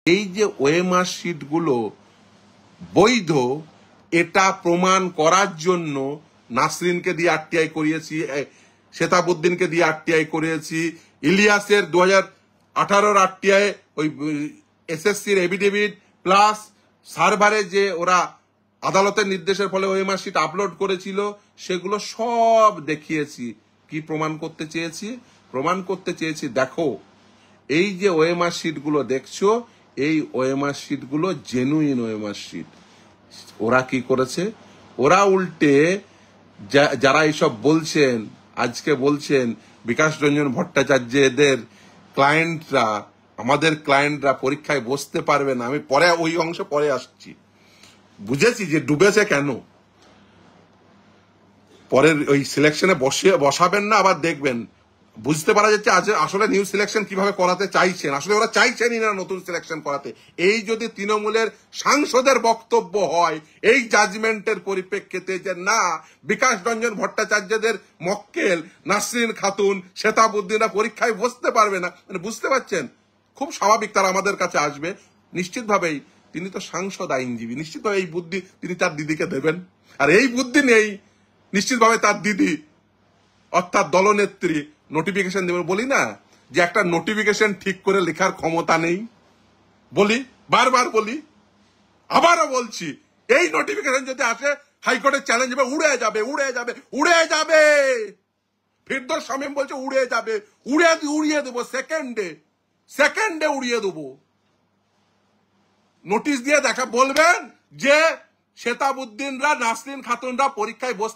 এই যে OMR sheet গুলো বৈধ এটা প্রমাণ করার জন্য নাসরিনকে দিয়ে আরটিআই করিয়েছি, শেতাবুদ্দিনকে দিয়ে আরটিআই করিয়েছি, ইলিয়াসের 2018 আরটিআই ওই এসএসসির এভিডেভিট প্লাস সার্ভারে যে ওরা আদালতের নির্দেশের ফলে ওএমআর শিট আপলোড করেছিল সেগুলো সব দেখিয়েছি। কি প্রমাণ করতে চেয়েছি? প্রমাণ করতে চেয়েছি দেখো এই যে ওএমআর শিট গুলো দেখছো এই ওএমআর শিট গুলো জেনুইন ওএমআর শিট। ওরা কি করেছে? ওরা উল্টে যারা এইসব বলছেন আজকে বলছেন বিকাশ রঞ্জন ভট্টাচার্য এদের ক্লায়েন্টরা, আমাদের ক্লায়েন্টরা পরীক্ষায় বসতে পারবে না। আমি পরে ওই অংশ পরে আসছি, বুঝেছি যে ডুবেছে কেন। পরের ওই সিলেকশনে বসাবেন না, আবার দেখবেন বুঝতে পারা যাচ্ছে আসলে নিউ সিলেকশন কিভাবে করাতে চাইছেন। আসলে ওরা চাইছেনই না নতুন সিলেকশন করাতে। এই যদি তৃণমূলের সাংসদের বক্তব্য হয় এই জাজমেন্টের পরিপ্রেক্ষিতে যে না বিকাশ রঞ্জন ভট্টাচার্যদের মক্কেল নাসরিন খাতুন শেতাবুদ্দিনরা পরীক্ষায় বসতে পারবে না, মানে বুঝতে পারছেন খুব স্বাভাবিক তারা আমাদের কাছে আসবে। নিশ্চিতভাবেই তিনি তো সাংসদ আইনজীবী, নিশ্চিতভাবে এই বুদ্ধি তিনি তার দিদিকে দেবেন। আর এই বুদ্ধি নেই নিশ্চিতভাবে তার দিদি অর্থাৎ দলনেত্রী নোটিফিকেশন দেবে। বলি না যে একটা নোটিফিকেশন ঠিক করে লেখার ক্ষমতা নেই, বলি বারবার বলি, আবারও বলছি এই নোটিফিকেশন যদি আসে হাইকোর্টের চ্যালেঞ্জ হবে, উড়ে যাবে উড়ে যাবে উড়ে যাবে। ফিরদৌস শামীম বলছে উড়ে যাবে, উড়িয়ে দেবো সেকেন্ডে উড়িয়ে দেবো। নোটিশ দিয়ে দেখা বলবেন যে শেতাবুদ্দিনরা নাসরিন খাতুনরা পরীক্ষায় বসতে